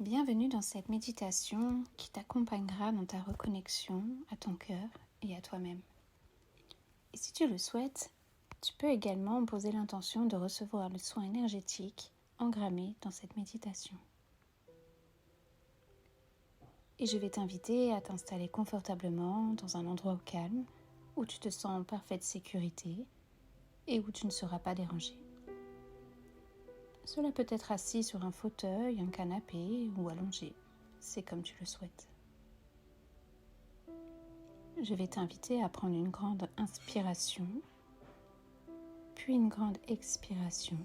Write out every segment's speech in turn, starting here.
Bienvenue dans cette méditation qui t'accompagnera dans ta reconnexion à ton cœur et à toi-même. Et si tu le souhaites, tu peux également poser l'intention de recevoir le soin énergétique engrammé dans cette méditation. Et je vais t'inviter à t'installer confortablement dans un endroit au calme où tu te sens en parfaite sécurité et où tu ne seras pas dérangé. Cela peut être assis sur un fauteuil, un canapé ou allongé, c'est comme tu le souhaites. Je vais t'inviter à prendre une grande inspiration, puis une grande expiration,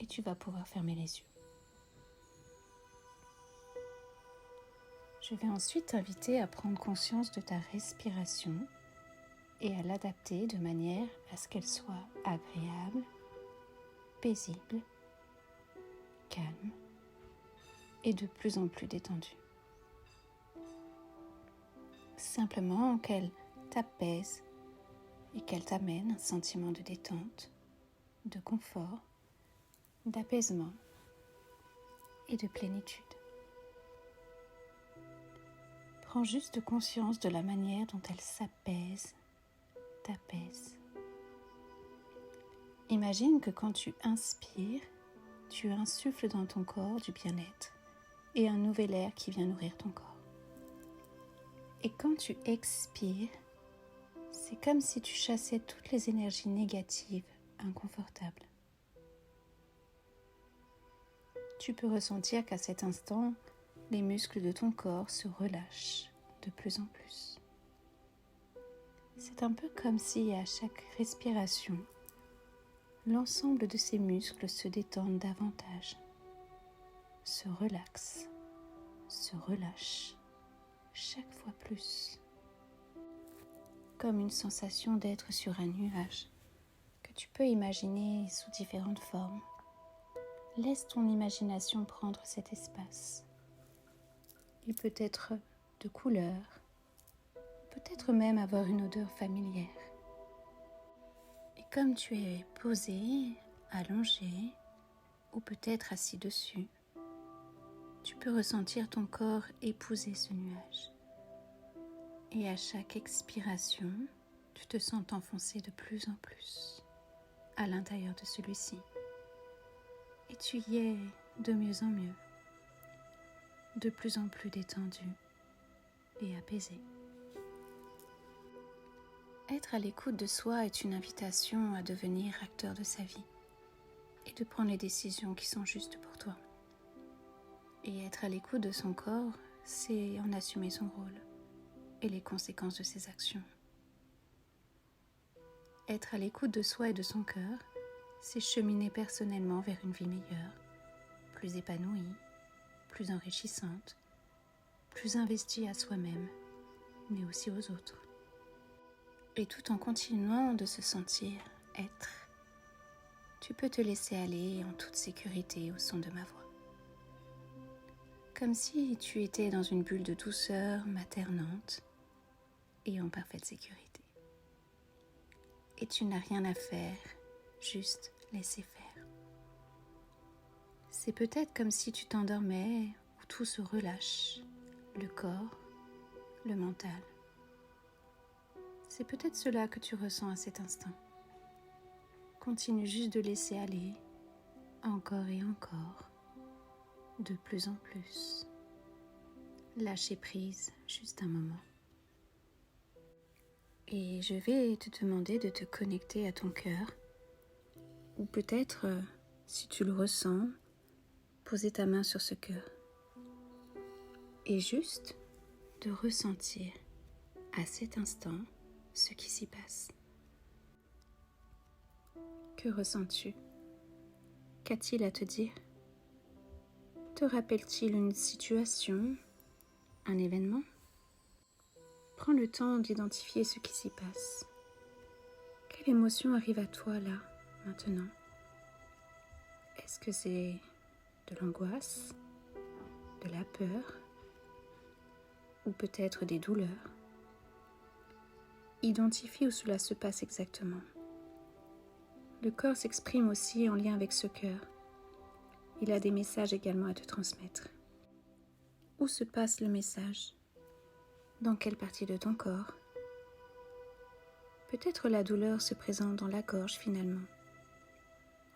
et tu vas pouvoir fermer les yeux. Je vais ensuite t'inviter à prendre conscience de ta respiration et à l'adapter de manière à ce qu'elle soit agréable, paisible, calme et de plus en plus détendue. Simplement qu'elle t'apaise et qu'elle t'amène un sentiment de détente, de confort, d'apaisement et de plénitude. Prends juste conscience de la manière dont elle s'apaise, t'apaise. Imagine que quand tu inspires, tu insuffles dans ton corps du bien-être et un nouvel air qui vient nourrir ton corps. Et quand tu expires, c'est comme si tu chassais toutes les énergies négatives, inconfortables. Tu peux ressentir qu'à cet instant, les muscles de ton corps se relâchent de plus en plus. C'est un peu comme si à chaque respiration, l'ensemble de ces muscles se détendent davantage, se relaxent, se relâchent, chaque fois plus. Comme une sensation d'être sur un nuage que tu peux imaginer sous différentes formes. Laisse ton imagination prendre cet espace. Il peut être de couleur, peut-être même avoir une odeur familière. Et comme tu es posé, allongé, ou peut-être assis dessus, tu peux ressentir ton corps épouser ce nuage. Et à chaque expiration, tu te sens t'enfoncer de plus en plus à l'intérieur de celui-ci. Et tu y es de mieux en mieux, de plus en plus détendu et apaisé. Être à l'écoute de soi est une invitation à devenir acteur de sa vie et de prendre les décisions qui sont justes pour toi. Et être à l'écoute de son corps, c'est en assumer son rôle et les conséquences de ses actions. Être à l'écoute de soi et de son cœur, c'est cheminer personnellement vers une vie meilleure, plus épanouie, plus enrichissante, plus investie à soi-même, mais aussi aux autres. Et tout en continuant de se sentir être, tu peux te laisser aller en toute sécurité au son de ma voix. Comme si tu étais dans une bulle de douceur maternante et en parfaite sécurité. Et tu n'as rien à faire, juste laisser faire. C'est peut-être comme si tu t'endormais où tout se relâche, le corps, le mental. C'est peut-être cela que tu ressens à cet instant. Continue juste de laisser aller, encore et encore, de plus en plus. Lâcher prise juste un moment. Et je vais te demander de te connecter à ton cœur, ou peut-être, si tu le ressens, poser ta main sur ce cœur. Et juste de ressentir à cet instant ce qui s'y passe. Que ressens-tu? Qu'a-t-il à te dire? Te rappelle-t-il une situation, un événement? Prends le temps d'identifier ce qui s'y passe. Quelle émotion arrive à toi là, maintenant? Est-ce que c'est de l'angoisse, de la peur, ou peut-être des douleurs? Identifie où cela se passe exactement. Le corps s'exprime aussi en lien avec ce cœur. il a des messages également à te transmettre. Où se passe le message? Dans quelle partie de ton corps? Peut-être la douleur se présente dans la gorge finalement,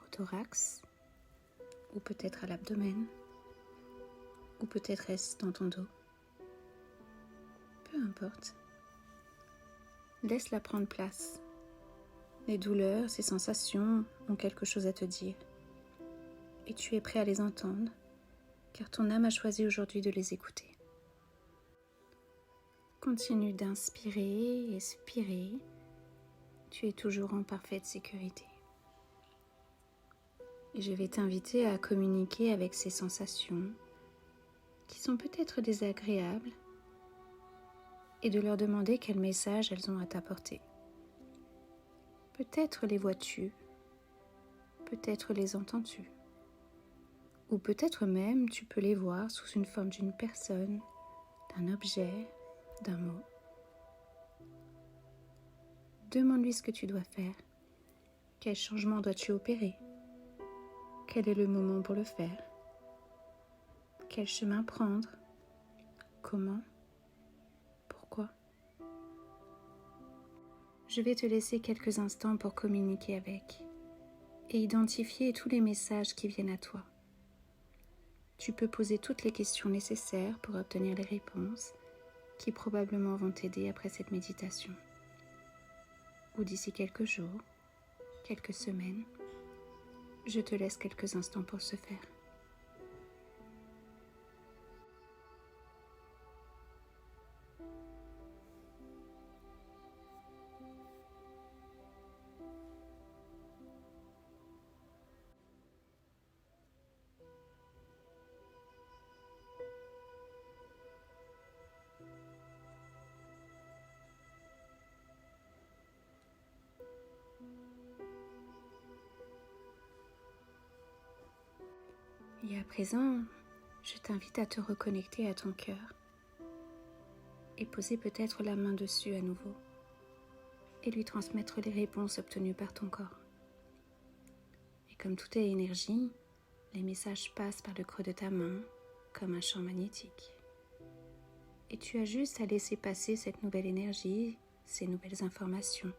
au thorax, ou peut-être à l'abdomen, ou peut-être est-ce dans ton dos. Peu importe. Laisse-la prendre place. Les douleurs, ces sensations ont quelque chose à te dire. Et tu es prêt à les entendre, car ton âme a choisi aujourd'hui de les écouter. Continue d'inspirer et expirer. Tu es toujours en parfaite sécurité. Et je vais t'inviter à communiquer avec ces sensations qui sont peut-être désagréables et de leur demander quel message elles ont à t'apporter. Peut-être les vois-tu, peut-être les entends-tu, ou peut-être même tu peux les voir sous une forme d'une personne, d'un objet, d'un mot. Demande-lui ce que tu dois faire. Quel changement dois-tu opérer? Quel est le moment pour le faire? Quel chemin prendre? Comment? Pourquoi? Je vais te laisser quelques instants pour communiquer avec et identifier tous les messages qui viennent à toi. Tu peux poser toutes les questions nécessaires pour obtenir les réponses qui probablement vont t'aider après cette méditation. Ou d'ici quelques jours, quelques semaines, je te laisse quelques instants pour ce faire. Et à présent, je t'invite à te reconnecter à ton cœur et poser peut-être la main dessus à nouveau et lui transmettre les réponses obtenues par ton corps. Et comme tout est énergie, les messages passent par le creux de ta main comme un champ magnétique. Et tu as juste à laisser passer cette nouvelle énergie, ces nouvelles informations.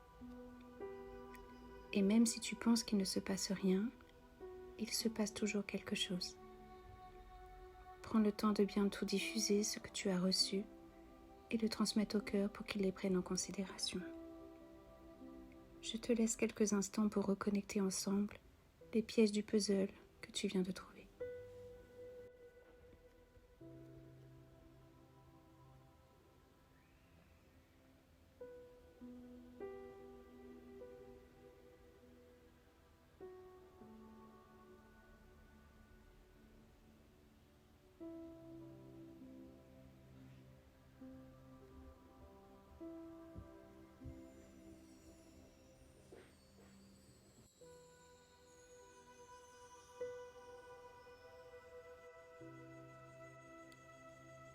Et même si tu penses qu'il ne se passe rien, il se passe toujours quelque chose. Prends le temps de bien tout diffuser, ce que tu as reçu, et le transmettre au cœur pour qu'il les prenne en considération. Je te laisse quelques instants pour reconnecter ensemble les pièces du puzzle que tu viens de trouver.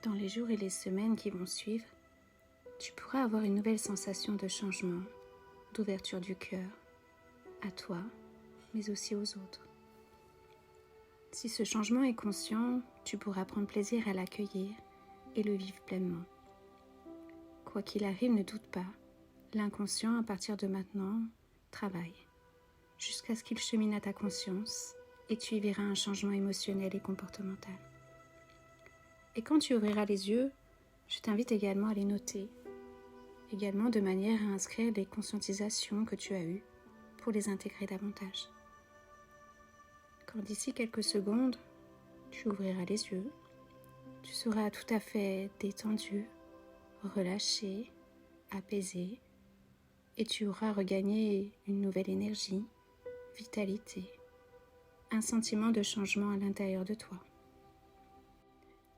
Dans les jours et les semaines qui vont suivre, tu pourras avoir une nouvelle sensation de changement, d'ouverture du cœur, à toi, mais aussi aux autres. Si ce changement est conscient, tu pourras prendre plaisir à l'accueillir et le vivre pleinement. Quoi qu'il arrive, ne doute pas, l'inconscient à partir de maintenant travaille, jusqu'à ce qu'il chemine à ta conscience et tu y verras un changement émotionnel et comportemental. Et quand tu ouvriras les yeux, je t'invite également à les noter, également de manière à inscrire les conscientisations que tu as eues pour les intégrer davantage. Quand d'ici quelques secondes, tu ouvriras les yeux, tu seras tout à fait détendu, relâché, apaisé, et tu auras regagné une nouvelle énergie, vitalité, un sentiment de changement à l'intérieur de toi.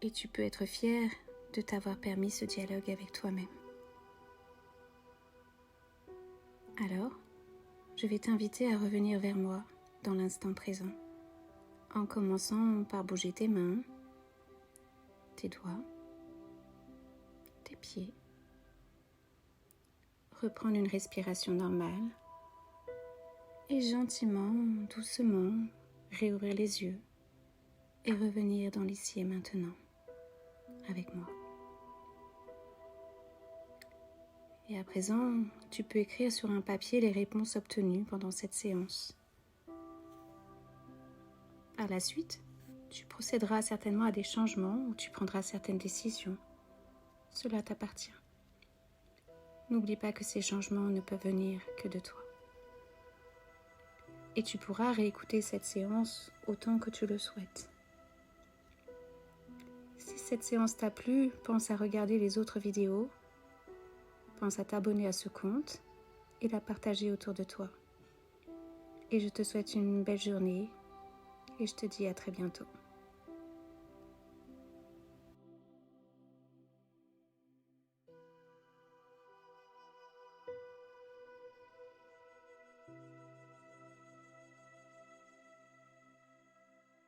Et tu peux être fier de t'avoir permis ce dialogue avec toi-même. Alors, je vais t'inviter à revenir vers moi dans l'instant présent, en commençant par bouger tes mains, tes doigts, tes pieds. Reprendre une respiration normale et gentiment, doucement, réouvrir les yeux et revenir dans l'ici et maintenant avec moi. Et à présent, tu peux écrire sur un papier les réponses obtenues pendant cette séance. Par la suite, tu procéderas certainement à des changements ou tu prendras certaines décisions. Cela t'appartient. N'oublie pas que ces changements ne peuvent venir que de toi. Et tu pourras réécouter cette séance autant que tu le souhaites. Si cette séance t'a plu, pense à regarder les autres vidéos, pense à t'abonner à ce compte et la partager autour de toi. Et je te souhaite une belle journée et je te dis à très bientôt.